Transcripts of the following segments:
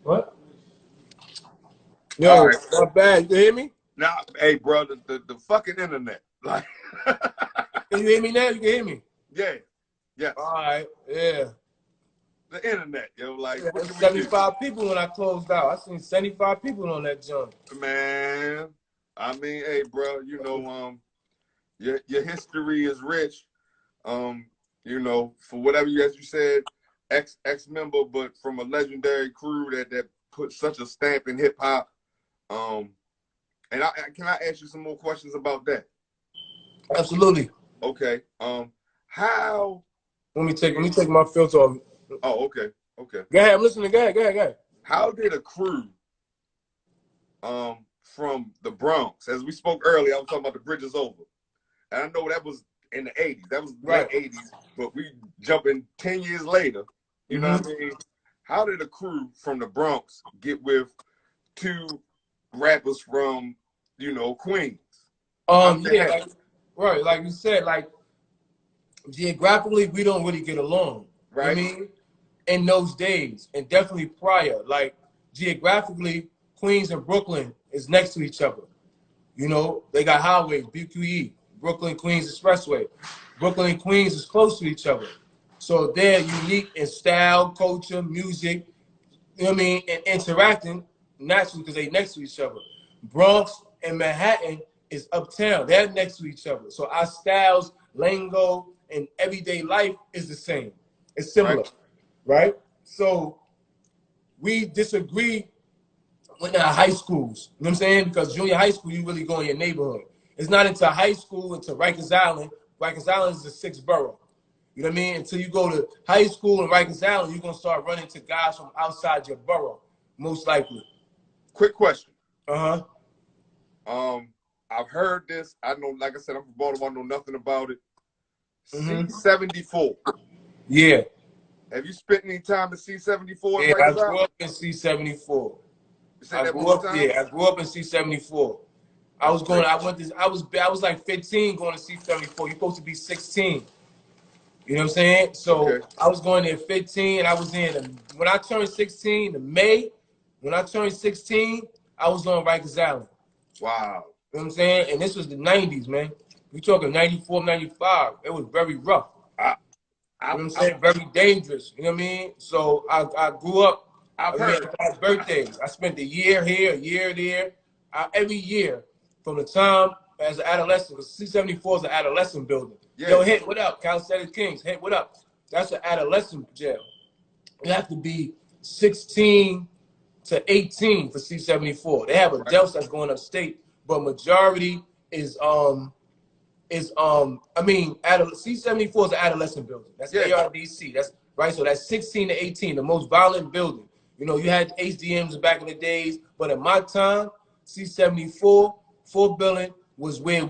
What? Yo, All right. not bad. You hear me? Now, hey, bro, the fucking internet. Like, Can you hear me now? You can hear me? yeah. Yes. All right. Yeah. The internet, yo. Like, Yeah, what can we 75 people when I closed out. I seen 75 people on that joint. do? Man, I mean, hey, bro, you know, your history is rich. You know, for whatever as you said, ex member, but from a legendary crew that put such a stamp in hip hop. And can I ask you some more questions about that? Absolutely. Okay. How? Let me take my filter off. Oh, okay. Okay. Go ahead. I'm listening. Go ahead. How did a crew from the Bronx, as we spoke earlier, I was talking about the Bridge is Over. And I know that was in the 80s. That was Right. late 80s, but we jumping 10 years later. You know what I mean? How did a crew from the Bronx get with two rappers from, you know, Queens? Yeah, right. Like you said, like geographically, we don't really get along. Right. You know what I mean? In those days, and definitely prior, like geographically, Queens and Brooklyn is next to each other. You know, they got highways, BQE, Brooklyn Queens Expressway. Brooklyn and Queens is close to each other. So they're unique in style, culture, music, you know what I mean, and interacting naturally because they next to each other. Bronx and Manhattan is uptown. They're next to each other. So our styles, lingo, and everyday life is the same. It's similar, right? So we disagree with our high schools. You know what I'm saying? Because junior high school, you really go in your neighborhood. It's not into high school, into Rikers Island. Rikers Island is the sixth borough. You know what I mean? Until you go to high school in Rikers Island, you're going to start running to guys from outside your borough, most likely. Quick question. Uh-huh. I've heard this. I know, like I said, I'm from Baltimore. I know nothing about it. C-74. Yeah. Have you spent any time at C-74? Yeah, I grew up in C-74. I grew up in C-74. I was like 15 going to C-74. You're supposed to be 16. You know what I'm saying? So I was going there at 15, and I was in when I turned 16 in May. When I turned 16, I was on Rikers Island. Wow. You know what I'm saying? And this was the 90s, man. We talking 94, 95. It was very rough. You know what I'm saying? Very dangerous. You know what I mean? So I grew up. I had birthdays. I spent a year here, a year there. Every year from the time as an adolescent, because C-74 is an adolescent building. Yeah. Yo, Hit, what up? California Kings, Hit, what up? That's an adolescent jail. You have to be 16 to 18 for C-74. They have adults that's going upstate, but majority is C-74 is an adolescent building. That's ARDC. That's right. So that's 16 to 18, the most violent building. You know, you had HDMs back in the days, but in my time, C-74, Fort Billing was where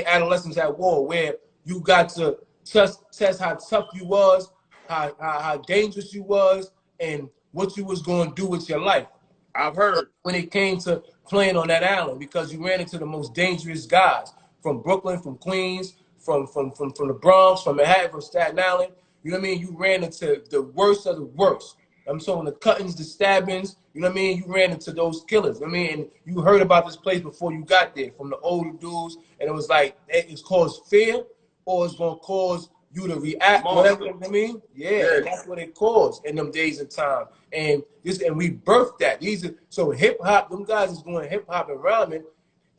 adolescents at war, where you got to test how tough you was, how dangerous you was, and what you was going to do with your life. I've heard. When it came to playing on that island, because you ran into the most dangerous guys from Brooklyn, from Queens, from the Bronx, from Manhattan, from Staten Island. You know what I mean? You ran into the worst of the worst. I'm talking the cuttings, the stabbings. You know what I mean? You ran into those killers. I mean, and you heard about this place before you got there from the older dudes, and it was like it's caused fear, or it's gonna cause you to react. Whatever. You know what I mean? Yeah, that's what it caused in them days and time. And we birthed that. So hip hop. Them guys is going hip hop and rhyming.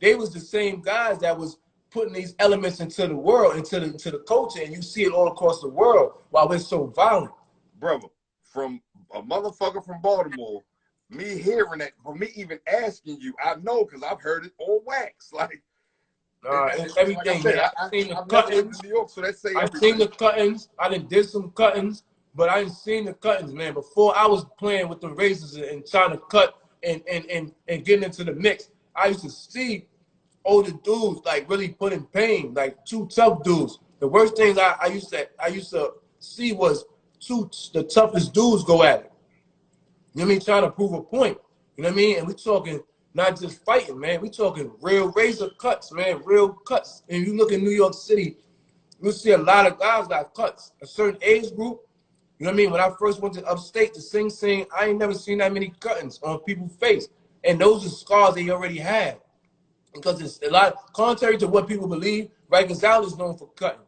They was the same guys that was putting these elements into the world, into the culture, and you see it all across the world while we're so violent. Brother, from a motherfucker from Baltimore, me hearing that, for me even asking you, I know because I've heard it on wax. Like, everything. Like I've seen the cuttings. New York, so that say I've seen the cuttings. I did some cuttings, but I didn't seen the cuttings, man. Before I was playing with the razors and trying to cut and getting into the mix, I used to see older dudes like really put in pain, like two tough dudes. The worst things I used to see was the toughest dudes go at it. You know what I mean? Trying to prove a point. You know what I mean? And we talking not just fighting, man. We talking real razor cuts, man. Real cuts. And you look in New York City, you see a lot of guys got cuts. A certain age group, you You know what I mean? When I first went to upstate to Sing Sing, I ain't never seen that many cuttings on people's face. And those are scars they already had. Because it's a lot, contrary to what people believe, Rikers Island is known for cutting.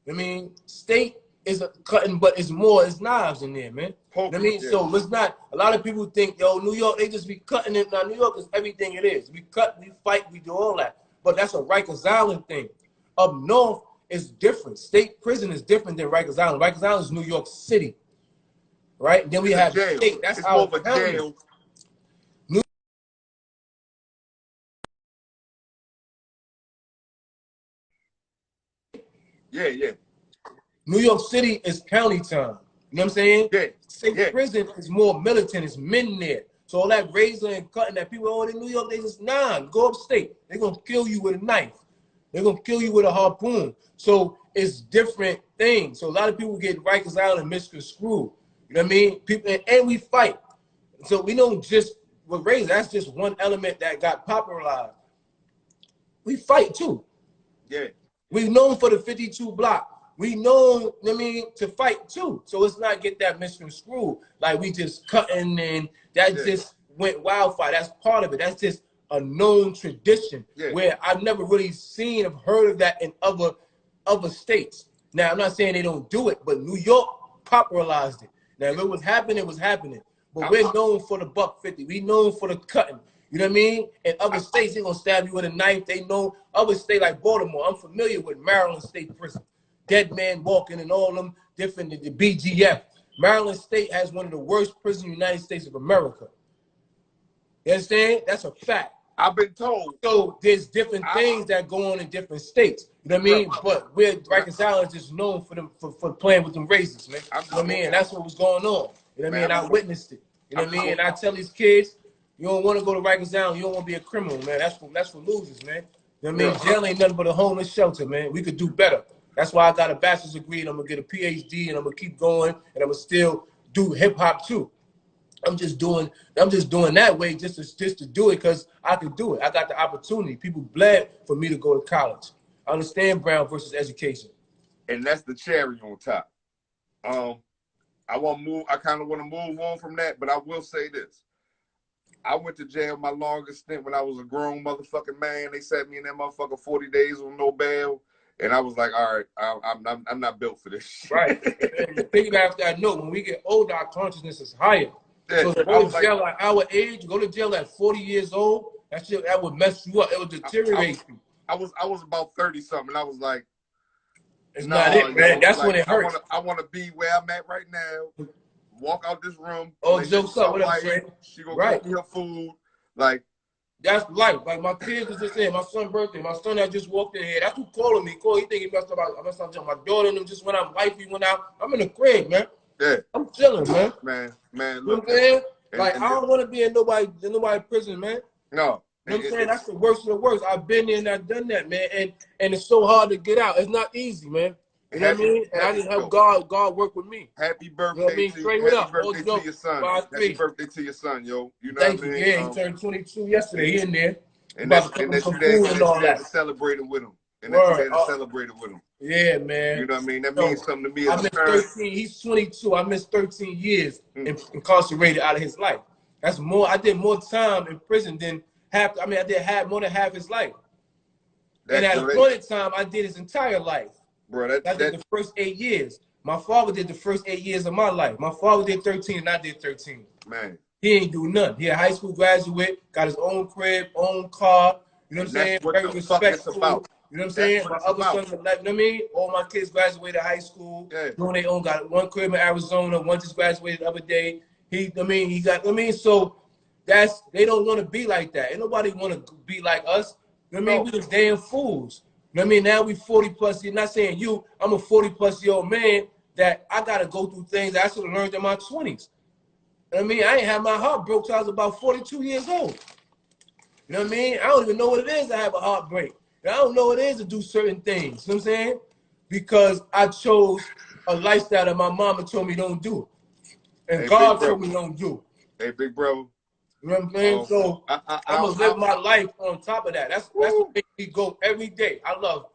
I mean, state is a cutting, but it's knives in there, man. You know what I mean? Yeah. So it's not, a lot of people think, yo, New York, they just be cutting it. Now, New York is everything it is. We cut, we fight, we do all that. But that's a Rikers Island thing. Up north is different. State prison is different than Rikers Island. Rikers Island is New York City, right? And then we have jail. state. That's it's our more of a jail. Yeah. New York City is county town. You know what I'm saying? Yeah. State prison is more militant. It's men there. So all that razor and cutting that people in New York, they just, go upstate. They're going to kill you with a knife. They're going to kill you with a harpoon. So it's different things. So a lot of people get Rikers Island misconstrued. You know what I mean? People, and we fight. So we don't just, with razor, that's just one element that got popularized. We fight too. Yeah. We're known for the 52 block. We know, I mean, to fight too. So let's not get that misconstrued. Like we just cutting and that just went wildfire. That's part of it. That's just a known tradition where I've never really seen or heard of that in other states. Now, I'm not saying they don't do it, but New York popularized it. Now, if it was happening, it was happening. But we're known for the $150. We known for the cutting. You know what I mean? In other states, they're going to stab you with a knife. They know other states like Baltimore. I'm familiar with Maryland State Prison. Dead man walking and all them different, the BGF. Maryland State has one of the worst prisons in the United States of America. You understand? That's a fact. I've been told. So there's different things that go on in different states. You know what I mean? But we're Rikers Island is known for them for playing with them razors, man. You know what I mean? And that's what was going on. You know what I mean? I witnessed it. You know what I mean? And I tell these kids, you don't want to go to Rikers Island. You don't want to be a criminal, man. That's for losers, man. You know what I mean? Jail ain't nothing but a homeless shelter, man. We could do better. That's why I got a bachelor's degree and I'm gonna get a PhD and I'm gonna keep going and I'm gonna still do hip hop too. I'm just doing that way just to do it because I can do it. I got the opportunity. People bled for me to go to college. I understand Brown versus education. And that's the cherry on top. I kind of want to move on from that, but I will say this. I went to jail my longest stint when I was a grown motherfucking man. They sat me in that motherfucker 40 days on no bail. And I was like, all right, I'm not built for this shit. Right. And think about that note. When we get older, our consciousness is higher. So if go to jail at our age, go to jail at 40 years old, that would mess you up. It would deteriorate you. I was about 30 something. I was like, it's not it, man. That's when it hurts. I want to be where I'm at right now. Walk out this room. Oh, jokes up. What up, Fred? She gonna cook me her food. Like, that's life. Like my kids was just saying, my son's birthday. My son that just walked in here. That's who calling me. He think he messed up. I messed up. My daughter and them just went out. Wifey went out. I'm in the crib, man. Yeah. I'm chilling, man. Man. You know what I'm saying? Like, I don't want to be in nobody prison, man. No. You know what I'm saying? That's the worst of the worst. I've been there and I've done that, man. And it's so hard to get out. It's not easy, man. You know what I mean? And I just help God work with me. Happy birthday, you know what I mean? happy birthday to your son. Happy birthday to your son, yo. You know Thank what I mean? You. Yeah, he turned 22 yesterday. He in there. And that you there to celebrate it with him. And that you there to celebrate it with him. Yeah, man. You know what I mean? That means something to me as a parent. 13. He's 22. I missed 13 years incarcerated out of his life. That's more. I did more time in prison than half. I mean, I did more than half his life. And at a point in time, I did his entire life. Bro, I did the first 8 years. My father did the first 8 years of my life. My father did 13 and I did 13. Man. He ain't do nothing. He a high school graduate, got his own crib, own car. You know what I'm saying? Very respectful. You know what I'm saying? My other sons, you know what I mean? All my kids graduated high school. Yeah. Doing their own. Got one crib in Arizona. One just graduated the other day. So they don't want to be like that. Ain't nobody want to be like us. You know what I mean? We was damn fools. You know what I mean? Now we 40 plus. You're not saying you. I'm a 40 plus year old man that I got to go through things that I should have learned in my 20s. You know what I mean? I ain't had my heart broke till I was about 42 years old. You know what I mean? I don't even know what it is to have a heartbreak. I don't know what it is to do certain things. You know what I'm saying? Because I chose a lifestyle that my mama told me don't do. And God told me don't do. Hey, big bro. You know what I'm saying? I'm going to live my life on top of that. That's what makes me go every day. I love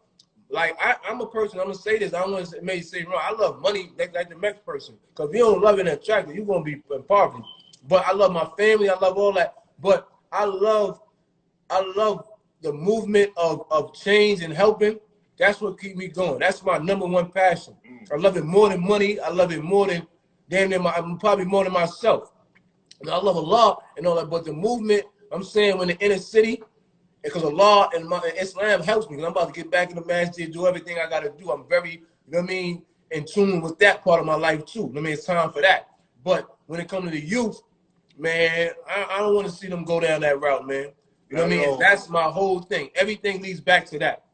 Like I'm a person. I'm gonna say this. I don't want to maybe say wrong. I love money like the next person. Because if you don't love it and attract it, you're gonna be in poverty. But I love my family. I love all that. But I love the movement of change and helping. That's what keep me going. That's my #1 passion. I love it more than money. I love it more than damn near probably more than myself. And I love Allah and all that. But the movement, I'm saying, when the inner city, because Allah and Islam helps me. Because I'm about to get back in the masjid, do everything I got to do. I'm very, you know what I mean, in tune with that part of my life too. You know what I mean, it's time for that. But when it comes to the youth, man, I don't want to see them go down that route, man. You know what I mean? And that's my whole thing. Everything leads back to that.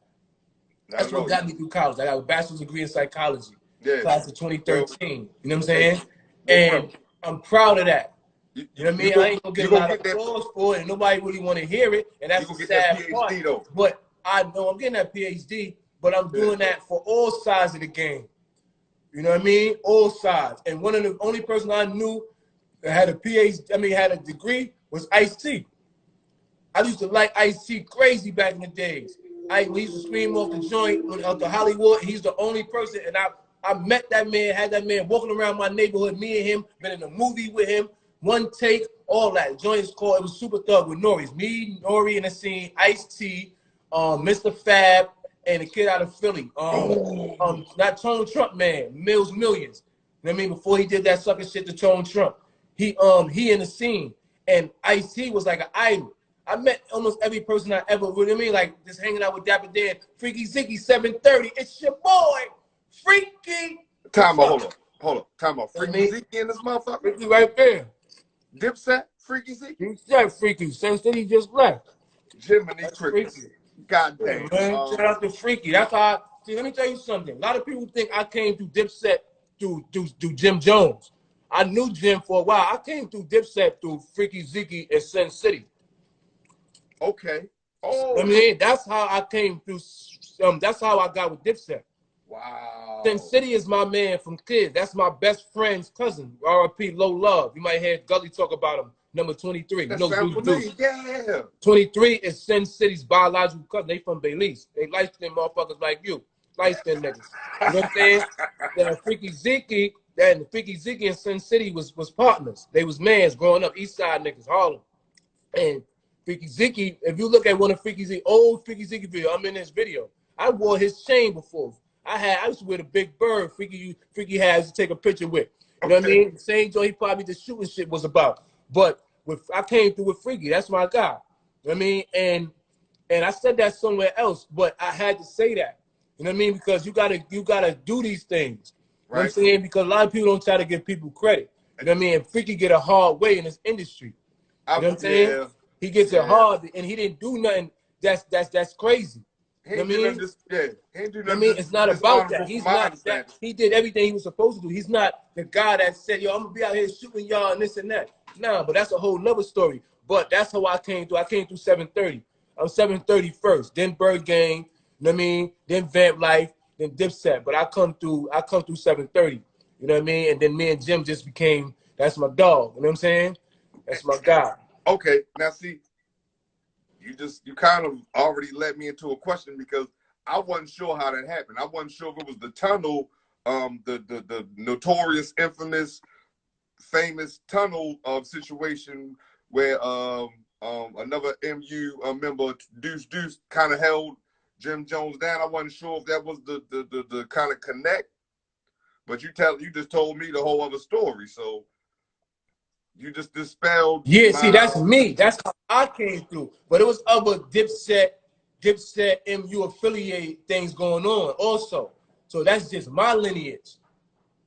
That's what got me through college. I got a bachelor's degree in psychology, class of 2013. You know what I'm saying? And I'm proud of that. You know what I mean? I ain't gonna get a lot of applause for it, and nobody really want to hear it, and that's the sad part. But I know I'm getting that PhD, but I'm doing that for all sides of the game. You know what I mean? All sides. And one of the only person I knew that had a PhD, had a degree, was Ice-T. I used to like Ice-T crazy back in the days. We used to scream off the joint, out the Hollywood. He's the only person, and I met that man, had that man walking around my neighborhood, me and him, been in a movie with him, one take, all that. The joint is called, it was Super Thug with Nori's. Me, Nori in the scene, Ice-T, Mr. Fab, and a kid out of Philly. Not Tone Trump, man, Mills Millions. You know what I mean? Before he did that sucker shit to Tone Trump. He in the scene. And Ice-T was like an idol. I met almost every person I ever, you know what I mean? Like, just hanging out with Dapper Dan. Freaky Ziggy, 730. It's your boy, Freaky. Time out, hold up. Time out. Freaky Ziggy in this motherfucker? Freaky right there. DipSet, Freaky Ziggy? DipSet, Freaky. Since then, he just left. Jiminy Crickets. God damn. Man, shout out to Freaky. That's how see, let me tell you something. A lot of people think I came through DipSet through Jim Jones. I knew Jim for a while. I came through DipSet through Freaky Ziggy in Sin City. Okay. Oh. I mean, that's how I came through. That's how I got with DipSet. Wow. Sin City is my man from kids. That's my best friend's cousin. R.I.P. Low Love. You might hear Gully talk about him. Number 23. That you know, Deuce. Yeah. 23 is Sin City's biological cousin. They from Belize. They light-skinned motherfuckers like you. Light-skinned niggas. You know what I'm saying? The Freaky Ziggy and Sin City was partners. They was mans growing up. East Side niggas, Harlem. And Freaky Ziggy, if you look at one of old Freaky Ziggy video, I'm in this video. I wore his chain before. I used to wear the big bird Freaky has to take a picture with. You know what I mean? The same joint he probably the shooting shit was about. But I came through with Freaky. That's my guy. You know what I mean? And I said that somewhere else, but I had to say that. You know what I mean? Because you gotta do these things. You know what I'm saying? Because a lot of people don't try to give people credit. You know what I mean? And Freaky get a hard way in this industry. You know what I'm saying? Yeah. He gets it hard, and he didn't do nothing. That's crazy. You know what I mean? It's not about that. He's not that. He did everything he was supposed to do. He's not the guy that said, "Yo, I'm gonna be out here shooting y'all and this and that." Nah, but that's a whole nother story. But that's how I came through. I came through 730. I'm 730 first, then Bird Gang. You know what I mean? Then Vamp Life, then DipSet. But I come through 730. You know what I mean? And then me and Jim just became. That's my dog. You know what I'm saying? That's my guy. Okay, now see, you kind of already led me into a question because I wasn't sure how that happened. I wasn't sure if it was the tunnel, the notorious, infamous, famous tunnel situation where another MU member, Deuce kind of held Jim Jones down. I wasn't sure if that was the kind of connect, but you just told me the whole other story, so. You just dispelled. Yeah, see, that's me. That's how I came through. But it was other DipSet, MU affiliate things going on also. So that's just my lineage.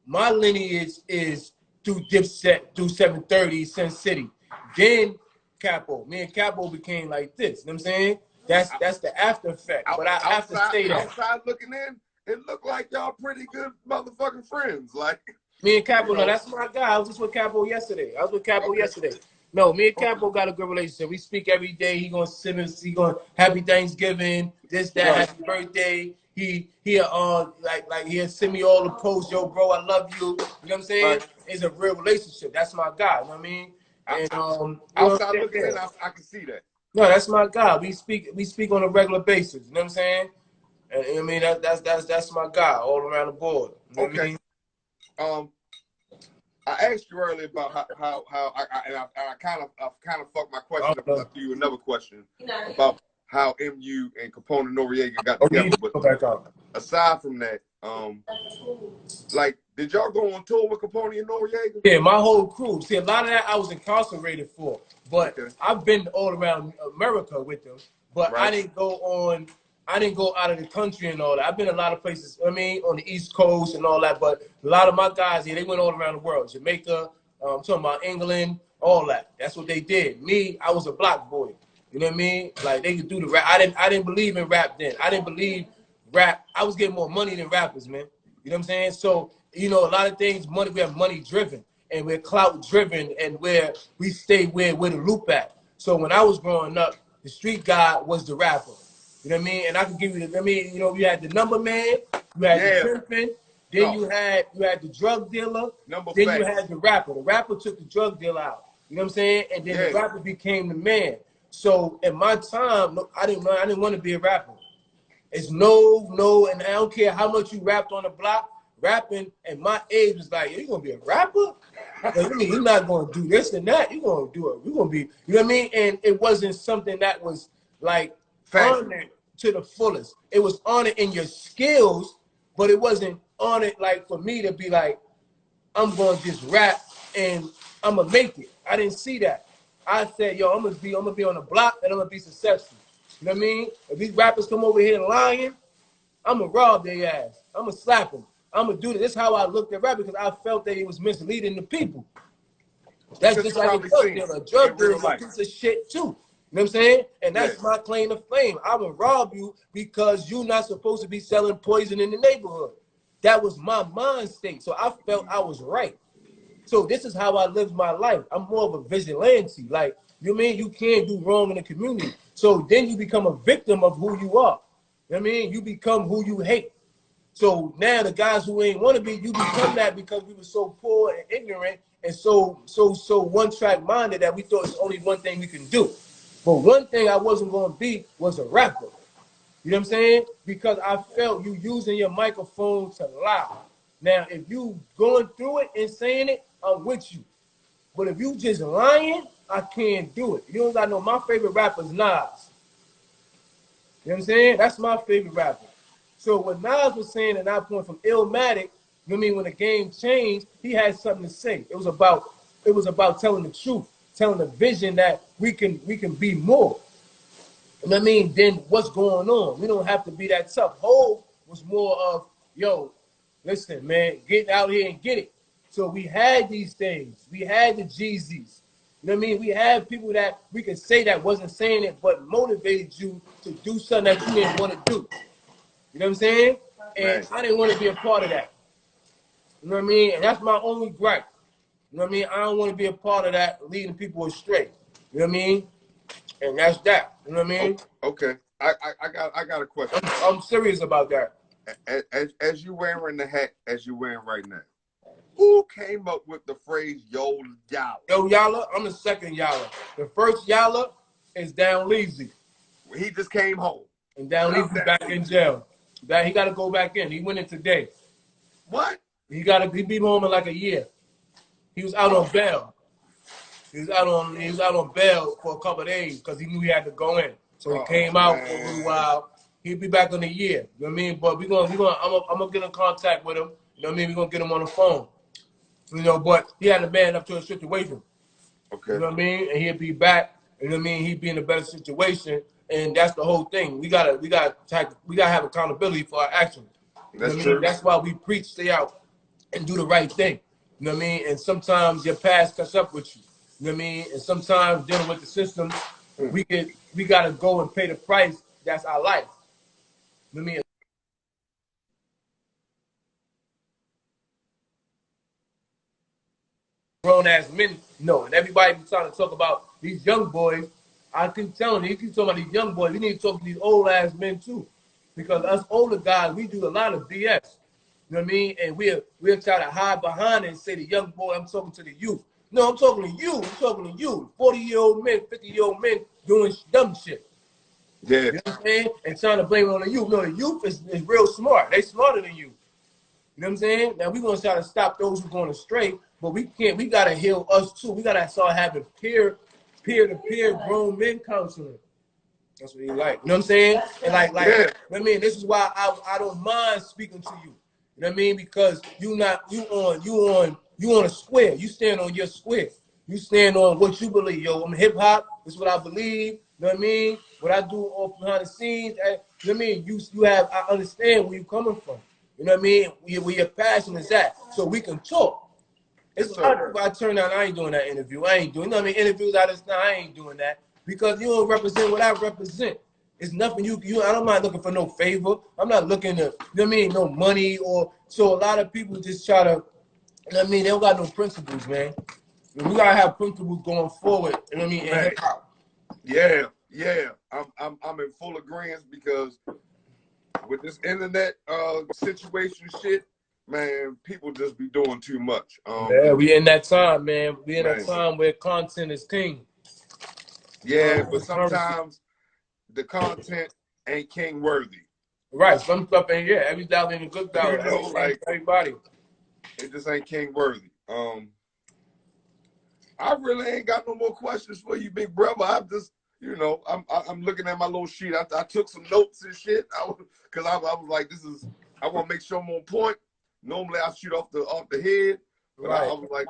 My lineage is through DipSet, through 730, Sin City. Then Capo. Me and Capo became like this. You know what I'm saying? That's the after effect. But I have to say that. Outside looking in, it looked like y'all pretty good motherfucking friends. Like. Me and Capo, no, that's my guy. I was just with Capo yesterday. yesterday. No, me and Capo got a good relationship. We speak every day. He gonna send us. He gonna happy Thanksgiving, this, that, happy birthday. He like he'll send me all the posts. Yo, bro, I love you. You know what I'm saying? Right. It's a real relationship. That's my guy. You know what I mean? And outside looking in, I can see that. No, that's my guy. We speak on a regular basis. You know what I'm saying? And I mean that's my guy all around the board. You know what I Okay. mean? I asked you earlier about how I kind of fucked my question up and I threw you another question about how MU and Capone and Noriega got together. But Go back up. aside from that, like, did y'all go on tour with Capone and Noriega? Yeah, my whole crew. See, a lot of that I was incarcerated for, but Okay. I've been all around America with them. But Right. I didn't go out of the country and all that. I've been a lot of places, I mean, on the East Coast and all that, but a lot of my guys, yeah, they went all around the world. Jamaica, I'm talking about England, all that. That's what they did. Me, I was a block boy. You know what I mean? Like, they could do the rap. I didn't believe in rap then. I didn't believe rap. I was getting more money than rappers, man. You know what I'm saying? So, you know, a lot of things, money, we have money driven and we're clout driven and where we stay where the loop at. So when I was growing up, the street guy was the rapper. You know what I mean? And I can give you the, I mean, you know, you had the number man, you had the pimpin', then you had the drug dealer, then you had the rapper. The rapper took the drug dealer out. You know what I'm saying? And then the rapper became the man. So in my time, look, I didn't want to be a rapper. It's no, and I don't care how much you rapped on the block. Rapping at my age was like, you gonna be a rapper? Like, I mean, you're not gonna do this and that. You're gonna do it. You're gonna be, you know what I mean? And it wasn't something that was like honored to the fullest. It was honored in your skills, but it wasn't honored like for me to be like, I'm gonna just rap and I'm gonna make it. I didn't see that. I said, yo, I'm gonna be on the block and I'm gonna be successful. You know what I mean? If these rappers come over here lying, I'm gonna rob their ass. I'm gonna slap them. I'm gonna do this. This is how I looked at rap because I felt that it was misleading the people. That's just like a drug dealer. A drug dealer is a piece of shit too. You know what I'm saying? And that's my claim to fame. I would rob you because you're not supposed to be selling poison in the neighborhood. That was my mind state. So I felt I was right. So this is how I lived my life. I'm more of a vigilante. Like, you mean you can't do wrong in the community. So then you become a victim of who you are. You know what I mean? You become who you hate. So now the guys who ain't want to be, you become that because we were so poor and ignorant and so one-track minded that we thought it's only one thing we can do. But one thing I wasn't going to be was a rapper. You know what I'm saying? Because I felt you using your microphone to lie. Now, if you going through it and saying it, I'm with you. But if you just lying, I can't do it. You know what I know? My favorite rapper is Nas. You know what I'm saying? That's my favorite rapper. So what Nas was saying at that point from Illmatic, you know what I mean, when the game changed, he had something to say. It was about telling the truth, telling the vision that we can be more. You know what I mean? Then what's going on? We don't have to be that tough. Hov was more of, yo, listen, man, get out here and get it. So we had these things. We had the Jeezys. You know what I mean? We had people that we could say that wasn't saying it, but motivated you to do something that you didn't want to do. You know what I'm saying? And I didn't want to be a part of that. You know what I mean? And that's my only gripe. You know what I mean? I don't want to be a part of that, leading people astray. You know what I mean? And that's that. You know what I mean? Okay. I got a question. I'm serious about that. As you wearing the hat as you wearing right now, who came up with the phrase Yolla? Yo, Yolla, I'm the second Yolla. The first Yolla is Down Leezy. He just came home. And Down Leezy back in jail. That he got to go back in. He went in today. What? He be home in like a year. He was out on bail. He was out on bail for a couple of days because he knew he had to go in. So he came out for a little while. He'll be back in a year. You know what I mean? But I'm gonna get in contact with him. You know what I mean? We're gonna get him on the phone. You know, but he had to man up to a situation. Okay. You know what I mean? And he'll be back. You know what I mean? He'd be in a better situation. And that's the whole thing. We gotta have accountability for our actions. That's true. I mean? That's why we preach, stay out, and do the right thing. You know what I mean? And sometimes your past catch up with you. You know what I mean? And sometimes dealing with the system, we gotta go and pay the price. That's our life. You know what I mean? Grown ass men know, and everybody be trying to talk about these young boys. I keep telling you, keep talking about these young boys. We need to talk to these old ass men too, because us older guys, we do a lot of BS. You know what I mean? And we'll try to hide behind it and say the young boy. I'm talking to the youth. No, I'm talking to you. I'm talking to you. 40-year-old men, 50-year-old men doing dumb shit. Yeah. You know what I'm saying? And trying to blame it on the youth. No, the youth is real smart. They smarter than you. You know what I'm saying? Now we're gonna try to stop those who are going astray, but we can't. We gotta heal us too. We gotta start having peer-to-peer grown men counseling. That's what he like. You know what I'm saying? And Yeah. I mean, this is why I don't mind speaking to you. You know what I mean? Because you on a square. You stand on your square. You stand on what you believe. Yo, I'm hip hop. This is what I believe. You know what I mean? What I do off behind the scenes. You know what I mean? I understand where you're coming from. You know what I mean? Where your passion is at. So we can talk. It's a lot of people I turn out, I ain't doing that interview. I ain't doing, you know what I mean? Interviews out of now, I ain't doing that. Because you don't represent what I represent. It's nothing I'm not looking for no favor. I'm not looking to, you know what I mean, no money or, so a lot of people just try to, you know what I mean, they don't got no principles, man. We gotta have principles going forward, you know what I mean, in hip hop. Yeah, yeah. I'm in full agreement because with this internet situation shit, man, people just be doing too much. Yeah, we in that time, man. We in that time where content is king. Yeah, but sometimes the content ain't king worthy. Right, some stuff ain't, yeah, every dollar ain't a good dollar. You know, like everybody. It just ain't king worthy. I really ain't got no more questions for you, big brother. I'm just, you know, I'm looking at my little sheet. I took some notes and shit. Cause I was like, I want to make sure I'm on point. Normally I shoot off the head, but I was like,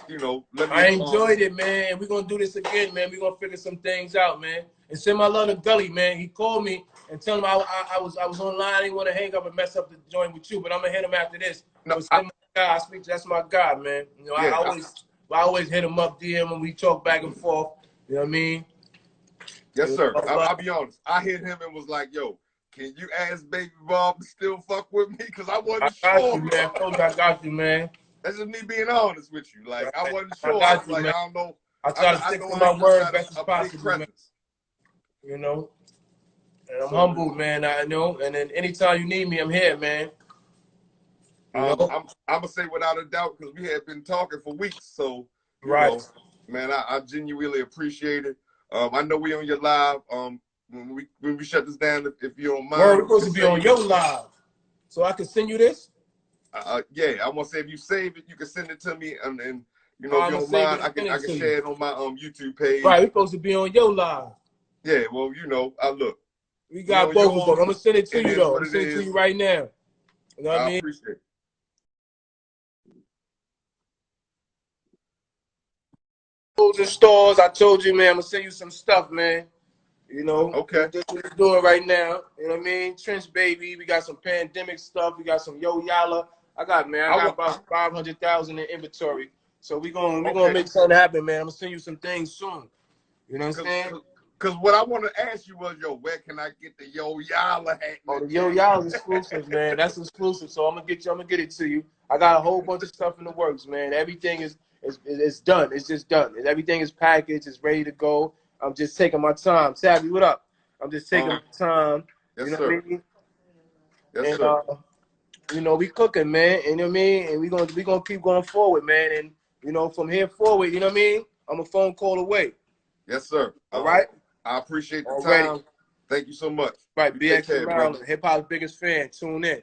you know, I enjoyed it, man. We're gonna do this again, man. We're gonna figure some things out, man. And send my love to Gully, man. He called me and tell him I was online. I didn't want to hang up and mess up the joint with you, but I'm gonna hit him after this. No, that's my guy, man. You know, yeah, I always hit him up, DM him. We talk back and forth. You know what I mean? Yes, sir. I'll be honest. I hit him and was like, yo, can you ask Baby Bob to still fuck with me? Because I wasn't sure. I got you, man. That's just me being honest with you. Like, I wasn't sure. I got was you, like, man. I don't know. I try to stick to my word best as possible, man. You know? And I'm humbled, man. I know. And then anytime you need me, I'm here, man. I'm gonna say without a doubt because we had been talking for weeks. So you know, man, I genuinely appreciate it. I know we on your live. When we shut this down, if you don't mind, we're supposed to be on your live, so I can send you this. Yeah, I want to say if you save it, you can send it to me, and you know, if you don't mind, I can share it on my YouTube page. Right, we're supposed to be on your live. Yeah, well, you know, look. We got both of them. I'm gonna send it to you though. I'm sending it to you right now. You know what I mean? Appreciate it. Closing stores. I told you, man. I'm gonna send you some stuff, man. You know, okay. That's what we're doing right now. You know what I mean? Trench baby. We got some pandemic stuff. We got some Yolla. I got about 500,000 in inventory. So we're gonna make something happen, man. I'm gonna send you some things soon. You know what I'm saying? Because what I want to ask you was, yo, where can I get the Yolla hat? Oh, the Yolla's exclusive, man. That's exclusive. So I'm gonna get it to you. I got a whole bunch of stuff in the works, man. Everything is done. It's just done. Everything is packaged. It's ready to go. I'm just taking my time. Savvy, what up? I'm just taking my time. Yes, you know sir. what I mean? Yes, and, sir. You know, we cooking, man. And, you know what I mean? And we gonna keep going forward, man. And you know, from here forward, you know what I mean? I'm a phone call away. Yes, sir. All right. I appreciate the time. Thank you so much. Right, BX around. Hip hop's biggest fan. Tune in.